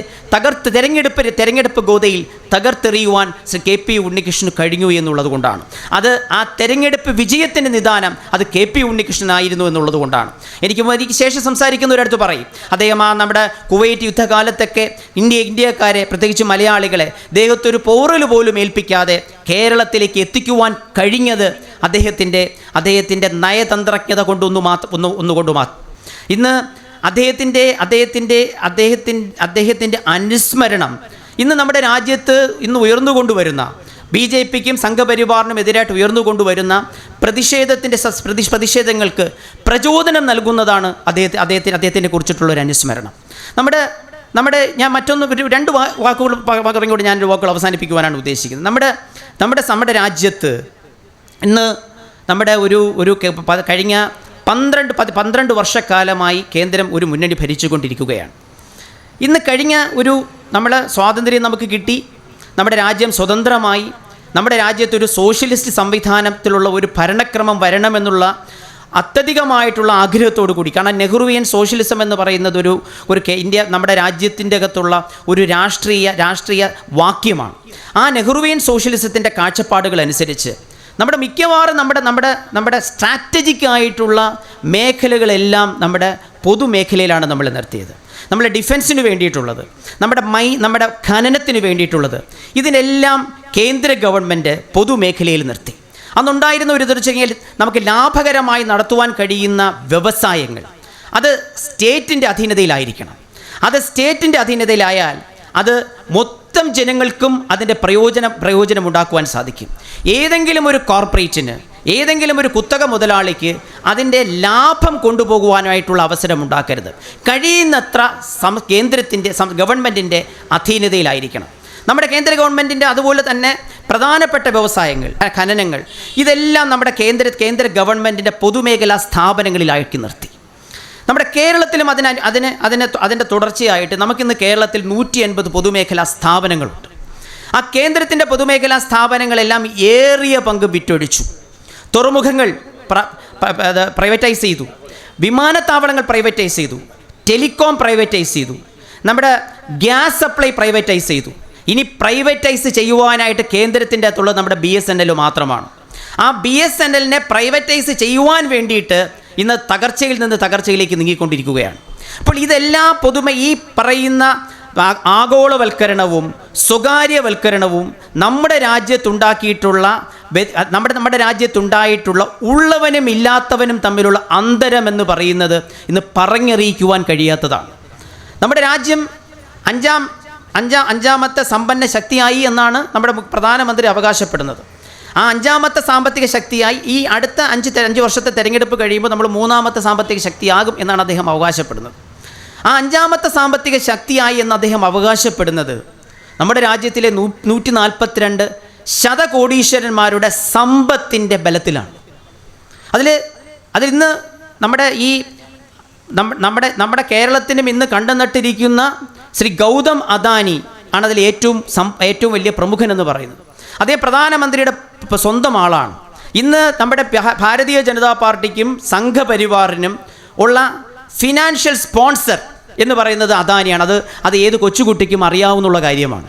തെരഞ്ഞെടുപ്പ് ഗോതയിൽ തകർത്തെറിയുവാൻ ശ്രീ KP ഉണ്ണികൃഷ്ണന് കഴിഞ്ഞു എന്നുള്ളത് കൊണ്ടാണ്. അത് ആ തെരഞ്ഞെടുപ്പ് വിജയത്തിൻ്റെ നിദാനം അത് KP ഉണ്ണികൃഷ്ണനായിരുന്നു എന്നുള്ളത് കൊണ്ടാണ്. എനിക്ക് ശേഷം സംസാരിക്കുന്നവരടുത്ത് പറയും, അദ്ദേഹം നമ്മുടെ കുവൈറ്റ് യുദ്ധകാലത്തൊക്കെ ഇന്ത്യക്കാരെ പ്രത്യേകിച്ച് മലയാളികളെ ദേഹത്തൊരു പോറൽ പോലും ഏൽപ്പിക്കാതെ കേരളത്തിലേക്ക് എത്തിക്കുവാൻ കഴിഞ്ഞത് അദ്ദേഹത്തിൻ്റെ നയതന്ത്രജ്ഞത ഒന്നുകൊണ്ട് മാത്രം. ഇന്ന് അദ്ദേഹത്തിൻ്റെ അനുസ്മരണം ഇന്ന് നമ്മുടെ രാജ്യത്ത് ഇന്ന് ഉയർന്നുകൊണ്ടുവരുന്ന BJPക്കും സംഘപരിവാറിനും എതിരായിട്ട് ഉയർന്നുകൊണ്ടുവരുന്ന പ്രതിഷേധങ്ങൾക്ക് പ്രചോദനം നൽകുന്നതാണ് അദ്ദേഹത്തിനെ കുറിച്ചിട്ടുള്ളൊരു അനുസ്മരണം. ഞാൻ രണ്ട് വാക്കുകൾ പറഞ്ഞുകൊണ്ട് ഞാനൊരു വാക്കുകൾ അവസാനിപ്പിക്കുവാനാണ് ഉദ്ദേശിക്കുന്നത്. നമ്മുടെ രാജ്യത്ത് ഇന്ന് നമ്മുടെ കഴിഞ്ഞ 12 വർഷക്കാലമായി കേന്ദ്രം ഒരു മുന്നണി ഭരിച്ചുകൊണ്ടിരിക്കുകയാണ്. ഇന്ന് കഴിഞ്ഞ നമ്മളെ സ്വാതന്ത്ര്യം നമുക്ക് കിട്ടി, നമ്മുടെ രാജ്യം സ്വതന്ത്രമായി, നമ്മുടെ രാജ്യത്തൊരു സോഷ്യലിസ്റ്റ് സംവിധാനത്തിലുള്ള ഒരു ഭരണക്രമം വരണമെന്നുള്ള അത്യധികമായിട്ടുള്ള ആഗ്രഹത്തോടു കൂടി, കാരണം നെഹ്റുവിയൻ സോഷ്യലിസം എന്ന് പറയുന്നത് ഒരു ഇന്ത്യ നമ്മുടെ രാജ്യത്തിൻ്റെ അകത്തുള്ള ഒരു രാഷ്ട്രീയ വാക്യമാണ്. ആ നെഹ്റുവിയൻ സോഷ്യലിസത്തിൻ്റെ കാഴ്ചപ്പാടുകൾ അനുസരിച്ച് നമ്മുടെ മിക്കവാറും നമ്മുടെ സ്ട്രാറ്റജിക് ആയിട്ടുള്ള മേഖലകളെല്ലാം നമ്മുടെ പൊതുമേഖലയിലാണ് നമ്മൾ നിർത്തിയത്. നമ്മുടെ ഡിഫൻസിന് വേണ്ടിയിട്ടുള്ളത്, നമ്മുടെ ഖനനത്തിന് വേണ്ടിയിട്ടുള്ളത്, ഇതിനെല്ലാം കേന്ദ്ര ഗവൺമെൻറ് പൊതുമേഖലയിൽ നിർത്തി. അന്നുണ്ടായിരുന്ന ഒരു തീർച്ചയായും നമുക്ക് ലാഭകരമായി നടത്തുവാൻ കഴിയുന്ന വ്യവസായങ്ങൾ അത് സ്റ്റേറ്റിൻ്റെ അധീനതയിലായിരിക്കണം. അത് സ്റ്റേറ്റിൻ്റെ അധീനതയിലായാൽ അത് മൊത്തം ജനങ്ങൾക്കും അതിൻ്റെ പ്രയോജനം ഉണ്ടാക്കുവാൻ സാധിക്കും. ഏതെങ്കിലും ഒരു കോർപ്പറേറ്റിന്, ഏതെങ്കിലും ഒരു കുത്തക മുതലാളിക്ക് അതിൻ്റെ ലാഭം കൊണ്ടുപോകുവാനായിട്ടുള്ള അവസരം ഉണ്ടാക്കരുത്. കഴിയുന്നത്ര ഗവൺമെൻറ്റിൻ്റെ അധീനതയിലായിരിക്കണം. നമ്മുടെ കേന്ദ്ര ഗവൺമെൻറ്റിൻ്റെ അതുപോലെ തന്നെ പ്രധാനപ്പെട്ട വ്യവസായങ്ങൾ, ഖനനങ്ങൾ, ഇതെല്ലാം നമ്മുടെ കേന്ദ്ര ഗവൺമെൻറ്റിൻ്റെ പൊതുമേഖലാ സ്ഥാപനങ്ങളിലാക്കി നിർത്തി. നമ്മുടെ കേരളത്തിലും അതിൻ്റെ തുടർച്ചയായിട്ട് നമുക്കിന്ന് കേരളത്തിൽ 150 പൊതുമേഖലാ സ്ഥാപനങ്ങളുണ്ട്. ആ കേന്ദ്രത്തിൻ്റെ പൊതുമേഖലാ സ്ഥാപനങ്ങളെല്ലാം ഏറിയ പങ്ക് വിറ്റൊഴിച്ചു. തുറമുഖങ്ങൾ പ്രൈവറ്റൈസ് ചെയ്തു, വിമാനത്താവളങ്ങൾ പ്രൈവറ്റൈസ് ചെയ്തു, ടെലികോം പ്രൈവറ്റൈസ് ചെയ്തു, നമ്മുടെ ഗ്യാസ് സപ്ലൈ പ്രൈവറ്റൈസ് ചെയ്തു. ഇനി പ്രൈവറ്റൈസ് ചെയ്യുവാനായിട്ട് കേന്ദ്രത്തിൻ്റെ അകത്തുള്ളത് നമ്മുടെ BSNL മാത്രമാണ്. ആ BSNLനെ പ്രൈവറ്റൈസ് ചെയ്യുവാൻ വേണ്ടിയിട്ട് ഇന്ന് തകർച്ചയിൽ നിന്ന് തകർച്ചയിലേക്ക് നീങ്ങിക്കൊണ്ടിരിക്കുകയാണ്. അപ്പോൾ ഇതെല്ലാം ഈ പറയുന്ന ആഗോളവൽക്കരണവും സ്വകാര്യവൽക്കരണവും നമ്മുടെ രാജ്യത്തുണ്ടായിട്ടുള്ള ഉള്ളവനും ഇല്ലാത്തവനും തമ്മിലുള്ള അന്തരമെന്ന് പറയുന്നത് ഇന്ന് പറഞ്ഞറിയിക്കുവാൻ കഴിയാത്തതാണ്. നമ്മുടെ രാജ്യം അഞ്ചാമത്തെ സമ്പന്ന ശക്തിയായി എന്നാണ് നമ്മുടെ പ്രധാനമന്ത്രി അവകാശപ്പെടുന്നത്. ആ 5ാമത്തെ സാമ്പത്തിക ശക്തിയായി ഈ അടുത്ത 5 വർഷത്തെ തെരഞ്ഞെടുപ്പ് കഴിയുമ്പോൾ നമ്മൾ 3ാമത്തെ സാമ്പത്തിക ശക്തിയാകും എന്നാണ് അദ്ദേഹം അവകാശപ്പെടുന്നത്. ആ 5ാമത്തെ സാമ്പത്തിക ശക്തിയായി എന്ന് അദ്ദേഹം അവകാശപ്പെടുന്നത് നമ്മുടെ രാജ്യത്തിലെ 142 ശതകോടീശ്വരന്മാരുടെ സമ്പത്തിൻ്റെ ബലത്തിലാണ്. അതിലിന്ന് നമ്മുടെ കേരളത്തിനും ഇന്ന് കണ്ടുനട്ടിരിക്കുന്ന ശ്രീ ഗൗതം അദാനി ആണ് അതിൽ ഏറ്റവും വലിയ പ്രമുഖനെന്ന് പറയുന്നത്. അദ്ദേഹം പ്രധാനമന്ത്രിയുടെ സ്വന്തം ആളാണ്. ഇന്ന് നമ്മുടെ ഭാരതീയ ജനതാ പാർട്ടിക്കും സംഘപരിവാറിനും ഉള്ള ഫിനാൻഷ്യൽ സ്പോൺസർ എന്ന് പറയുന്നത് അദാനിയാണ്. അത് ഏത് കൊച്ചുകുട്ടിക്കും അറിയാവുന്ന കാര്യമാണ്.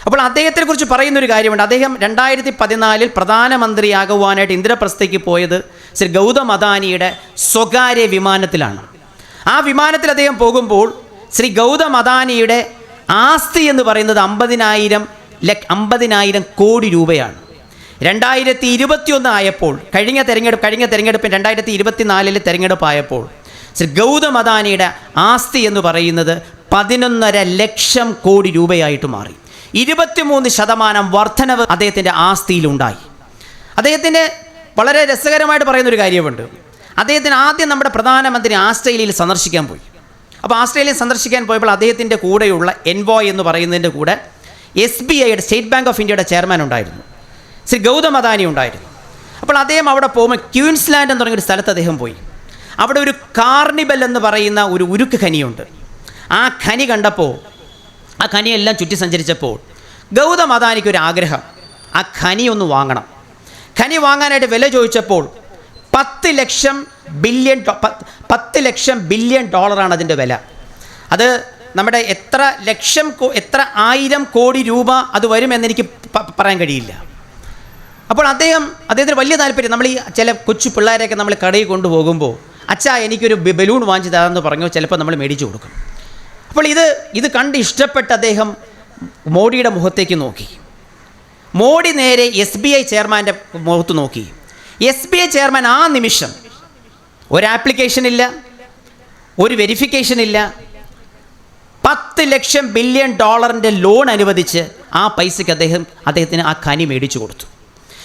അപ്പോൾ അദ്ദേഹത്തെക്കുറിച്ച് പറയുന്നൊരു കാര്യമുണ്ട്. അദ്ദേഹം 2014 പ്രധാനമന്ത്രിയാകുവാനായിട്ട് ഇന്ദ്രപ്രസ്ഥയ്ക്ക് പോയത് ശ്രീ ഗൗതം അദാനിയുടെ സ്വകാര്യ വിമാനത്തിലാണ്. ആ വിമാനത്തിൽ അദ്ദേഹം പോകുമ്പോൾ ശ്രീ ഗൗതം അദാനിയുടെ ആസ്തി എന്ന് പറയുന്നത് 50,000 കോടി രൂപയാണ്. 2021 ആയപ്പോൾ കഴിഞ്ഞ തെരഞ്ഞെടുപ്പിൽ 2024 തെരഞ്ഞെടുപ്പായപ്പോൾ ശ്രീ ഗൗതം അദാനിയുടെ ആസ്തി എന്ന് പറയുന്നത് 11.5 ലക്ഷം കോടി രൂപയായിട്ട് മാറി. 23% വർധനവ് അദ്ദേഹത്തിൻ്റെ ആസ്തിയിലുണ്ടായി. അദ്ദേഹത്തിന് വളരെ രസകരമായിട്ട് പറയുന്നൊരു കാര്യമുണ്ട്. അദ്ദേഹത്തിന് ആദ്യം നമ്മുടെ പ്രധാനമന്ത്രി ആസ്ട്രേലിയയിൽ സന്ദർശിക്കാൻ പോയി. അപ്പോൾ ആസ്ട്രേലിയ സന്ദർശിക്കാൻ പോയപ്പോൾ അദ്ദേഹത്തിൻ്റെ കൂടെയുള്ള എൻവോയ് എന്ന് പറയുന്നതിൻ്റെ കൂടെ SBIയുടെ സ്റ്റേറ്റ് ബാങ്ക് ഓഫ് ഇന്ത്യയുടെ ചെയർമാൻ ഉണ്ടായിരുന്നു, ശ്രീ ഗൗതം അദാനി ഉണ്ടായിരുന്നു. അപ്പോൾ അദ്ദേഹം അവിടെ പോകുമ്പോൾ ക്യൂൻസ്ലാൻഡ് എന്ന് പറഞ്ഞൊരു സ്ഥലത്ത് അദ്ദേഹം പോയി. അവിടെ ഒരു കാർണിബൽ എന്ന് പറയുന്ന ഒരു ഉരുക്ക് ഖനിയുണ്ട്. ആ ഖനി കണ്ടപ്പോൾ, ആ ഖനിയെല്ലാം ചുറ്റി സഞ്ചരിച്ചപ്പോൾ ഗൗതം അദാനിക്ക് ഒരു ആഗ്രഹം, ആ ഖനി ഒന്ന് വാങ്ങണം. ഖനി വാങ്ങാനായിട്ട് വില ചോദിച്ചപ്പോൾ $10 ലക്ഷം ബില്യൺ അതിൻ്റെ വില. അത് നമ്മുടെ എത്ര ആയിരം കോടി രൂപ അത് വരുമെന്നെനിക്ക് പറയാൻ കഴിയില്ല. അപ്പോൾ അദ്ദേഹത്തിന് വലിയ താല്പര്യം. നമ്മൾ ഈ ചില കൊച്ചു പിള്ളേരെയൊക്കെ നമ്മൾ കടയിൽ കൊണ്ടുപോകുമ്പോൾ അച്ഛാ എനിക്കൊരു ബലൂൺ വാങ്ങിച്ച് തരാമെന്ന് പറഞ്ഞു ചിലപ്പോൾ നമ്മൾ മേടിച്ചു കൊടുക്കും. അപ്പോൾ ഇത് കണ്ട് ഇഷ്ടപ്പെട്ട് അദ്ദേഹം മോഡിയുടെ മുഖത്തേക്ക് നോക്കി. മോഡി നേരെ SBI ചെയർമാൻ്റെ മുഖത്ത് നോക്കി. SBI ചെയർമാൻ ആ നിമിഷം ഒരു ആപ്ലിക്കേഷൻ ഇല്ല, ഒരു വെരിഫിക്കേഷൻ ഇല്ല, $10 ലക്ഷം ബില്യൺ ലോൺ അനുവദിച്ച് ആ പൈസയ്ക്ക് അദ്ദേഹത്തിന് ആ ഖനി മേടിച്ചു കൊടുത്തു.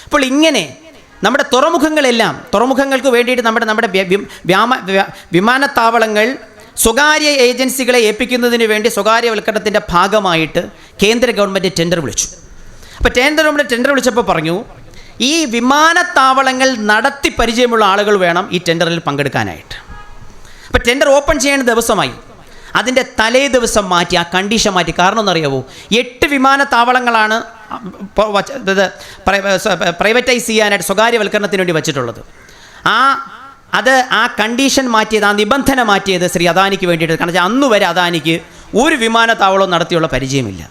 അപ്പോൾ ഇങ്ങനെ നമ്മുടെ തുറമുഖങ്ങൾക്ക് വേണ്ടിയിട്ട് നമ്മുടെ വിമാനത്താവളങ്ങൾ സ്വകാര്യ ഏജൻസികളെ ഏൽപ്പിക്കുന്നതിന് വേണ്ടി സ്വകാര്യവൽക്കരണത്തിൻ്റെ ഭാഗമായിട്ട് കേന്ദ്ര ഗവൺമെൻറ് ടെൻഡർ വിളിച്ചു. അപ്പോൾ കേന്ദ്ര ഗവൺമെൻറ് ടെൻഡർ വിളിച്ചപ്പോൾ പറഞ്ഞു ഈ വിമാനത്താവളങ്ങൾ നടത്തി പരിചയമുള്ള ആളുകൾ വേണം ഈ ടെൻഡറിൽ പങ്കെടുക്കാനായിട്ട്. അപ്പോൾ ടെൻഡർ ഓപ്പൺ ചെയ്യുന്ന ദിവസമായി. അതിൻ്റെ തലേ ദിവസം മാറ്റി, ആ കണ്ടീഷൻ മാറ്റി. കാരണം എന്നറിയാവോ, 8 വിമാനത്താവളങ്ങളാണ് പ്രൈവറ്റൈസ് ചെയ്യാനായിട്ട് സ്വകാര്യവൽക്കരണത്തിന് വേണ്ടി വച്ചിട്ടുള്ളത്. ആ കണ്ടീഷൻ മാറ്റിയത്, ആ നിബന്ധന മാറ്റിയത് ശ്രീ അദാനിക്ക് വേണ്ടിയിട്ട്. കാരണം അന്ന് വരെ അദാനിക്ക് ഒരു വിമാനത്താവളവും നടത്തിയുള്ള പരിചയമില്ല.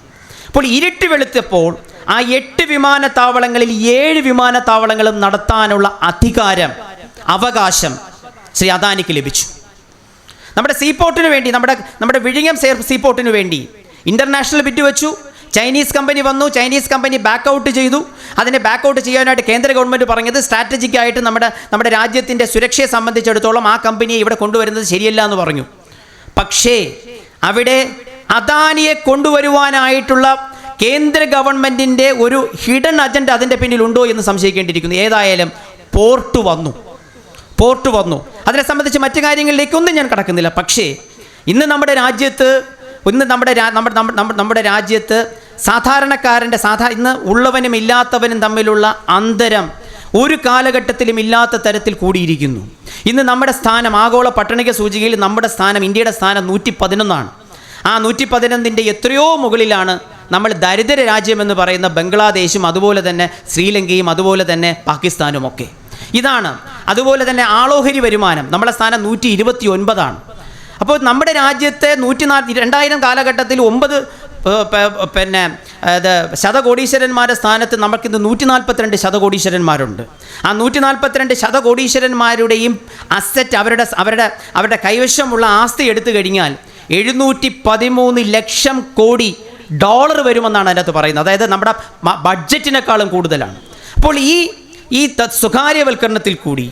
അപ്പോൾ ഇരുട്ട് വെളുത്തപ്പോൾ ആ 8 വിമാനത്താവളങ്ങളിൽ 7 വിമാനത്താവളങ്ങളും നടത്താനുള്ള അവകാശം ശ്രീ അദാനിക്ക് ലഭിച്ചു. നമ്മുടെ സീപോർട്ടിന് വേണ്ടി, നമ്മുടെ വിഴിഞ്ഞം സീപോർട്ടിന് വേണ്ടി ഇൻ്റർനാഷണൽ ബിഡ് വെച്ചു. ചൈനീസ് കമ്പനി വന്നു. ചൈനീസ് കമ്പനി ബാക്ക് ഔട്ട് ചെയ്തു. അതിനെ ബാക്ക് ഔട്ട് ചെയ്യാനായിട്ട് കേന്ദ്ര ഗവൺമെൻറ് പറഞ്ഞത് സ്ട്രാറ്റജിക്കായിട്ട് നമ്മുടെ രാജ്യത്തിൻ്റെ സുരക്ഷയെ സംബന്ധിച്ചിടത്തോളം ആ കമ്പനിയെ ഇവിടെ കൊണ്ടുവരുന്നത് ശരിയല്ല എന്ന് പറഞ്ഞു. പക്ഷേ അവിടെ അദാനിയെ കൊണ്ടുവരുവാനായിട്ടുള്ള കേന്ദ്ര ഗവൺമെൻറ്റിൻ്റെ ഒരു ഹിഡൻ അജണ്ട അതിൻ്റെ പിന്നിലുണ്ടോ എന്ന് സംശയിക്കേണ്ടിയിരിക്കുന്നു. ഏതായാലും പോർട്ട് വന്നു. അതിനെ സംബന്ധിച്ച് മറ്റു കാര്യങ്ങളിലേക്കൊന്നും ഞാൻ കടക്കുന്നില്ല. പക്ഷേ ഇന്ന് നമ്മുടെ രാജ്യത്ത് സാധാരണക്കാരൻ്റെ ഇന്ന് ഉള്ളവനും ഇല്ലാത്തവനും തമ്മിലുള്ള അന്തരം ഒരു കാലഘട്ടത്തിലും ഇല്ലാത്ത തരത്തിൽ കൂടിയിരിക്കുന്നു. ഇന്ന് നമ്മുടെ സ്ഥാനം, ആഗോള പട്ടണിക സൂചികയിൽ നമ്മുടെ സ്ഥാനം, ഇന്ത്യയുടെ സ്ഥാനം 111. ആ 111ൻ്റെ എത്രയോ മുകളിലാണ് നമ്മൾ ദരിദ്ര രാജ്യമെന്ന് പറയുന്ന ബംഗ്ലാദേശും അതുപോലെ തന്നെ ശ്രീലങ്കയും അതുപോലെ തന്നെ പാകിസ്ഥാനുമൊക്കെ. ഇതാണ്. അതുപോലെ തന്നെ ആളോഹരി വരുമാനം നമ്മളെ സ്ഥാനം 129. അപ്പോൾ നമ്മുടെ രാജ്യത്തെ 2000 കാലഘട്ടത്തിൽ 9 ശതകോടീശ്വരന്മാരുടെ സ്ഥാനത്ത് നമുക്കിന്ന് 142 ശതകോടീശ്വരന്മാരുണ്ട്. ആ 142 ശതകോടീശ്വരന്മാരുടെയും അസറ്റ്, അവരുടെ കൈവശമുള്ള ആസ്തി എടുത്തു കഴിഞ്ഞാൽ $713 ലക്ഷം കോടി വരുമെന്നാണ് അതിനകത്ത് പറയുന്നത്. അതായത് നമ്മുടെ ബഡ്ജറ്റിനേക്കാളും കൂടുതലാണ്. അപ്പോൾ ഈ സ്വകാര്യവൽക്കരണത്തിൽ കൂടി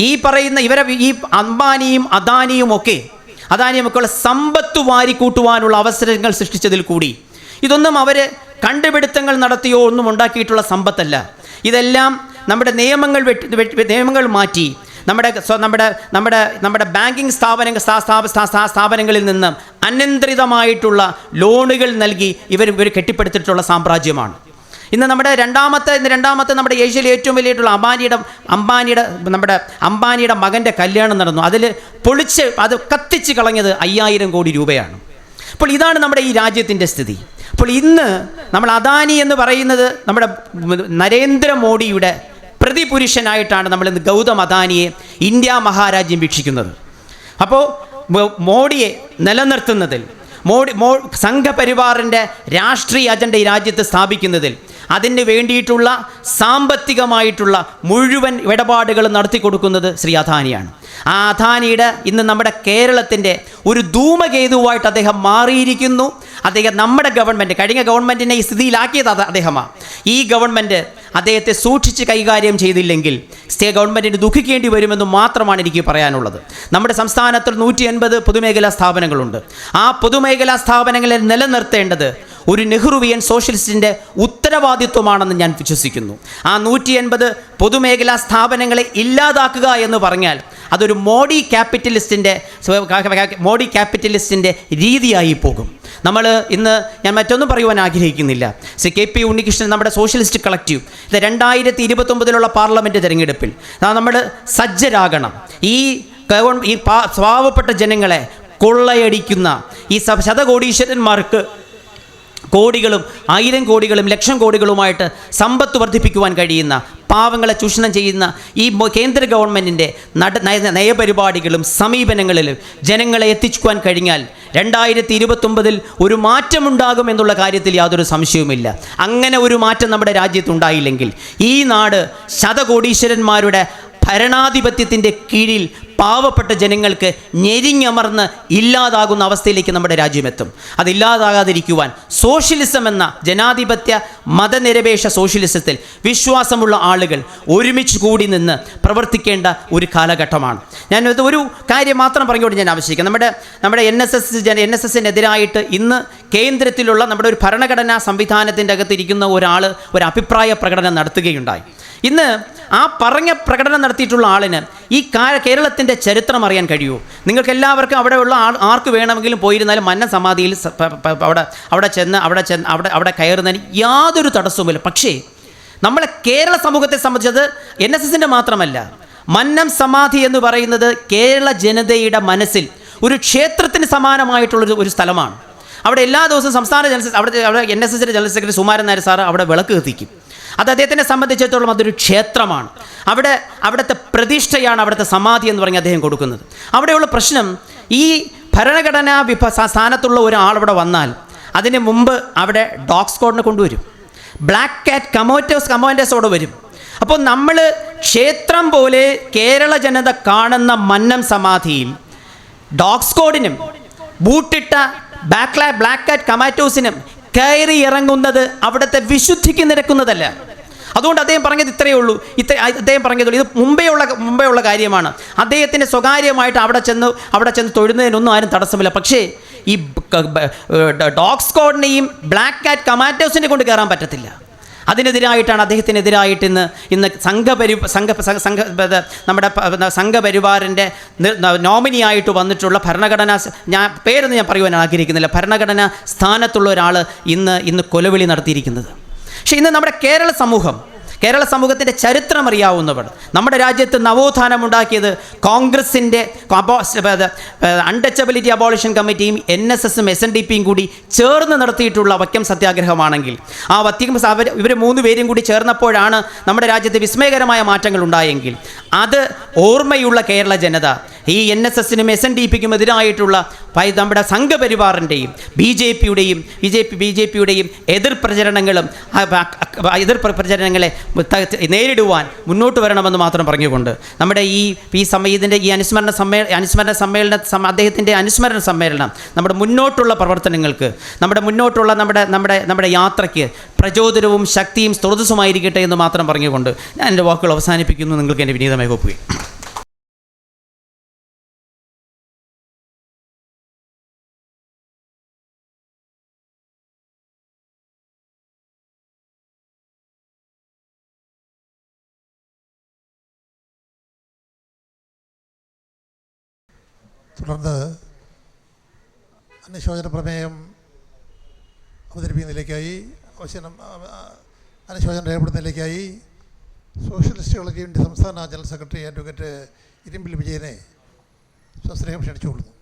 ഈ പറയുന്ന ഈ അംബാനിയും അദാനിയുമൊക്കെയുള്ള സമ്പത്ത് വാരിക്കൂട്ടുവാനുള്ള അവസരങ്ങൾ സൃഷ്ടിച്ചതിൽ കൂടി ഇതൊന്നും അവർ കണ്ടുപിടുത്തങ്ങൾ നടത്തിയോ ഒന്നും ഉണ്ടാക്കിയിട്ടുള്ള സമ്പത്തല്ല. ഇതെല്ലാം നമ്മുടെ നിയമങ്ങൾ മാറ്റി നമ്മുടെ ബാങ്കിങ് സ്ഥാപനങ്ങളിൽ നിന്ന് അനിയന്ത്രിതമായിട്ടുള്ള ലോണുകൾ നൽകി ഇവർ കെട്ടിപ്പടുത്തിട്ടുള്ള സാമ്രാജ്യമാണ്. ഇന്ന് രണ്ടാമത്തെ നമ്മുടെ ഏഷ്യയിലെ ഏറ്റവും വലിയിട്ടുള്ള അംബാനിയുടെ മകൻ്റെ കല്യാണം നടന്നു. അത് കത്തിച്ച് കളഞ്ഞത് 5000 കോടി രൂപയാണ്. അപ്പോൾ ഇതാണ് നമ്മുടെ ഈ രാജ്യത്തിൻ്റെ സ്ഥിതി. അപ്പോൾ ഇന്ന് നമ്മൾ അദാനി എന്ന് പറയുന്നത് നമ്മുടെ നരേന്ദ്രമോദിയുടെ പ്രതിപുരുഷനായിട്ടാണ് നമ്മൾ ഇന്ന് ഗൗതം അദാനിയെ ഇന്ത്യ മഹാരാജ്യം വീക്ഷിക്കുന്നത്. അപ്പോൾ മോഡിയെ നിലനിർത്തുന്നതിൽ, സംഘപരിവാറിൻ്റെ രാഷ്ട്രീയ അജണ്ട ഈ രാജ്യത്ത് സ്ഥാപിക്കുന്നതിൽ, അതിന് വേണ്ടിയിട്ടുള്ള സാമ്പത്തികമായിട്ടുള്ള മുഴുവൻ ഇടപാടുകൾ നടത്തി കൊടുക്കുന്നത് ശ്രീ അദാനിയാണ്. ആ അദാനിയുടെ ഇന്ന് നമ്മുടെ കേരളത്തിൻ്റെ ഒരു ധൂമകേതുവായിട്ട് അദ്ദേഹം മാറിയിരിക്കുന്നു. അദ്ദേഹം നമ്മുടെ ഗവൺമെൻറ്, കഴിഞ്ഞ ഗവൺമെൻറ്റിനെ ഈ സ്ഥിതിയിലാക്കിയത് അദ്ദേഹമാണ്. ഈ ഗവൺമെൻറ് അദ്ദേഹത്തെ സൂക്ഷിച്ച് കൈകാര്യം ചെയ്തില്ലെങ്കിൽ ഗവൺമെൻറ്റിന് ദുഃഖിക്കേണ്ടി വരുമെന്ന് മാത്രമാണ് എനിക്ക് പറയാനുള്ളത്. നമ്മുടെ സംസ്ഥാനത്തിൽ 180 പൊതുമേഖലാ സ്ഥാപനങ്ങളുണ്ട്. ആ പൊതുമേഖലാ സ്ഥാപനങ്ങളെ നിലനിർത്തേണ്ടത് ഒരു നെഹ്റുവിയൻ സോഷ്യലിസ്റ്റിൻ്റെ ഉത്തരവാദിത്വമാണെന്ന് ഞാൻ വിശ്വസിക്കുന്നു. ആ 180 പൊതുമേഖലാ സ്ഥാപനങ്ങളെ ഇല്ലാതാക്കുക എന്ന് പറഞ്ഞാൽ അതൊരു മോഡി ക്യാപിറ്റലിസ്റ്റിൻ്റെ രീതിയായി പോകും. നമ്മൾ ഇന്ന് ഞാൻ മറ്റൊന്നും പറയുവാൻ ആഗ്രഹിക്കുന്നില്ല. KP ഉണ്ണികൃഷ്ണൻ നമ്മുടെ സോഷ്യലിസ്റ്റ് കളക്റ്റീവ് 2029 പാർലമെൻറ്റ് തിരഞ്ഞെടുപ്പിൽ നമ്മൾ സജ്ജരാകണം. ഈ പാവപ്പെട്ട ജനങ്ങളെ കൊള്ളയടിക്കുന്ന ഈ ശതകോടീശ്വരന്മാർക്ക് കോടികളും 1000 കോടികളും ലക്ഷം കോടികളുമായിട്ട് സമ്പത്ത് വർദ്ധിപ്പിക്കുവാൻ കഴിയുന്ന, പാവങ്ങളെ ചൂഷണം ചെയ്യുന്ന ഈ കേന്ദ്ര ഗവൺമെൻറ്റിൻ്റെ നയപരിപാടികളും സമീപനങ്ങളിലും ജനങ്ങളെ എത്തിക്കുവാൻ കഴിഞ്ഞാൽ 2029 ഒരു മാറ്റമുണ്ടാകും എന്നുള്ള കാര്യത്തിൽ യാതൊരു സംശയവുമില്ല. അങ്ങനെ ഒരു മാറ്റം നമ്മുടെ രാജ്യത്തുണ്ടായില്ലെങ്കിൽ ഈ നാട് ശതകോടീശ്വരന്മാരുടെ ഭരണാധിപത്യത്തിൻ്റെ കീഴിൽ പാവപ്പെട്ട ജനങ്ങൾക്ക് ഞെരിഞ്ഞമർന്ന് ഇല്ലാതാകുന്ന അവസ്ഥയിലേക്ക് നമ്മുടെ രാജ്യമെത്തും. അതില്ലാതാകാതിരിക്കുവാൻ സോഷ്യലിസം എന്ന ജനാധിപത്യ മതനിരപേക്ഷ സോഷ്യലിസത്തിൽ വിശ്വാസമുള്ള ആളുകൾ ഒരുമിച്ച് കൂടി നിന്ന് പ്രവർത്തിക്കേണ്ട ഒരു കാലഘട്ടമാണ്. ഞാൻ ഒരു കാര്യം മാത്രം പറഞ്ഞുകൊണ്ട് ഞാൻ ആവശ്യിക്കാം. നമ്മുടെ NSSനെതിരായിട്ട് ഇന്ന് കേന്ദ്രത്തിലുള്ള നമ്മുടെ ഒരു ഭരണഘടനാ സംവിധാനത്തിൻ്റെ അകത്തിരിക്കുന്ന ഒരാൾ ഒരു അഭിപ്രായ പ്രകടനം നടത്തുകയുണ്ടായി. ഇന്ന് ആ പറഞ്ഞ പ്രകടനം നടത്തിയിട്ടുള്ള ആളിന് ഈ കേരളത്തിൻ്റെ ചരിത്രം അറിയാൻ കഴിയുമോ? നിങ്ങൾക്ക് എല്ലാവർക്കും അവിടെയുള്ള ആർക്ക് വേണമെങ്കിലും പോയിരുന്നാലും മന്ന സമാധിയിൽ അവിടെ കയറുന്നതിന് യാതൊരു തടസ്സവുമില്ല. പക്ഷേ നമ്മളെ കേരള സമൂഹത്തെ സംബന്ധിച്ചത് NSSൻ്റെ മാത്രമല്ല, മന്നം സമാധി എന്ന് പറയുന്നത് കേരള ജനതയുടെ മനസ്സിൽ ഒരു ക്ഷേത്രത്തിന് സമാനമായിട്ടുള്ളൊരു ഒരു സ്ഥലമാണ്. അവിടെ എല്ലാ ദിവസവും സംസ്ഥാന അവിടെ NSSൻ്റെ general secretary Sumaran Nair sir അവിടെ വിളക്ക് കത്തിക്കും. അത് അദ്ദേഹത്തിനെ സംബന്ധിച്ചിടത്തോളം അതൊരു ക്ഷേത്രമാണ്. അവിടുത്തെ പ്രതിഷ്ഠയാണ് അവിടുത്തെ സമാധി എന്ന് പറഞ്ഞ് അദ്ദേഹം കൊടുക്കുന്നത്. അവിടെയുള്ള പ്രശ്നം, ഈ ഭരണഘടനാ സ്ഥാനത്തുള്ള ഒരാൾ അവിടെ വന്നാൽ അതിന് മുമ്പ് അവിടെ ഡോഗ് സ്ക്വാഡിനെ കൊണ്ടുവരും, ബ്ലാക്ക് കാറ്റ് കമാൻഡോസോടെ വരും. അപ്പോൾ നമ്മൾ ക്ഷേത്രം പോലെ കേരള ജനത കാണുന്ന മന്നം സമാധിയിൽ ഡോഗ് സ്ക്വാഡിനും ബൂട്ടിട്ട ബ്ലാക്ക് കാറ്റ് കമാൻഡോസിനും കയറി ഇറങ്ങുന്നത് അവിടുത്തെ വിശുദ്ധിക്ക് നിരക്കുന്നതല്ല. അതുകൊണ്ട് അദ്ദേഹം പറഞ്ഞത് ഇത്രയേ ഉള്ളൂ. അദ്ദേഹം പറഞ്ഞതുള്ളൂ. ഇത് മുമ്പേ ഉള്ള കാര്യമാണ്. അദ്ദേഹത്തിന് സ്വകാര്യമായിട്ട് അവിടെ ചെന്ന് തൊഴുന്നതിനൊന്നും ആരും തടസ്സമില്ല. പക്ഷേ ഈ ഡോഗ് സ്ക്വാഡിനെയും ബ്ലാക്ക് കാറ്റ് കമാൻഡോസിനെ കൊണ്ട് കയറാൻ പറ്റത്തില്ല. അതിനെതിരായിട്ടാണ് അദ്ദേഹത്തിനെതിരായിട്ട് ഇന്ന് നമ്മുടെ സംഘപരിവാറിൻ്റെ നോമിനിയായിട്ട് വന്നിട്ടുള്ള പേരൊന്നും ഞാൻ പറയുവാൻ ആഗ്രഹിക്കുന്നില്ല, ഭരണഘടനാ സ്ഥാനത്തുള്ള ഒരാൾ ഇന്ന് കൊലവിളി നടത്തിയിരിക്കുന്നത്. പക്ഷേ ഇന്ന് നമ്മുടെ കേരള സമൂഹത്തിൻ്റെ ചരിത്രം അറിയാവുന്നവർ, നമ്മുടെ രാജ്യത്ത് നവോത്ഥാനമുണ്ടാക്കിയത് കോൺഗ്രസിൻ്റെ അൺടച്ചബിലിറ്റി അബോളിഷൻ കമ്മിറ്റിയും NSSും SNDPയും കൂടി ചേർന്ന് നടത്തിയിട്ടുള്ള വക്കം സത്യാഗ്രഹമാണെങ്കിൽ, ആ വക്കം ഇവർ 3 പേരും കൂടി ചേർന്നപ്പോഴാണ് നമ്മുടെ രാജ്യത്ത് വിസ്മയകരമായ മാറ്റങ്ങൾ ഉണ്ടായെങ്കിൽ, അത് ഓർമ്മയുള്ള കേരള ജനത ഈ NSSനും SNDPക്കും എതിരായിട്ടുള്ള നമ്മുടെ സംഘപരിവാറിൻ്റെയും BJPയുടെയും എതിർ പ്രചരണങ്ങളെ നേരിടുവാൻ മുന്നോട്ട് വരണമെന്ന് മാത്രം പറഞ്ഞുകൊണ്ട് നമ്മുടെ ഇതിൻ്റെ ഈ അനുസ്മരണ സമ്മേളനം അദ്ദേഹത്തിൻ്റെ അനുസ്മരണ സമ്മേളനം നമ്മുടെ മുന്നോട്ടുള്ള പ്രവർത്തനങ്ങൾക്ക്, നമ്മുടെ യാത്രയ്ക്ക് പ്രചോദനവും ശക്തിയും സ്രോതസ്സുമായിരിക്കട്ടെ എന്ന് മാത്രം പറഞ്ഞുകൊണ്ട് ഞാൻ എൻ്റെ വാക്കുകൾ അവസാനിപ്പിക്കുന്നു. നിങ്ങൾക്ക് എൻ്റെ വിനീതമായി ഒപ്പുകയും. തുടർന്ന് അനുശോചന പ്രമേയം അവതരിപ്പിക്കുന്നതിലേക്കായി അനുശോചനം രേഖപ്പെടുത്തുന്നതിലേക്കായി സോഷ്യലിസ്റ്റ് കളക്റ്റീവിൻ്റെ സംസ്ഥാന ജനറൽ സെക്രട്ടറി അഡ്വക്കേറ്റ് ഇരുമ്പിൽ വിജയനെ സസ്നേഹം ക്ഷണിച്ചുകൊള്ളുന്നു.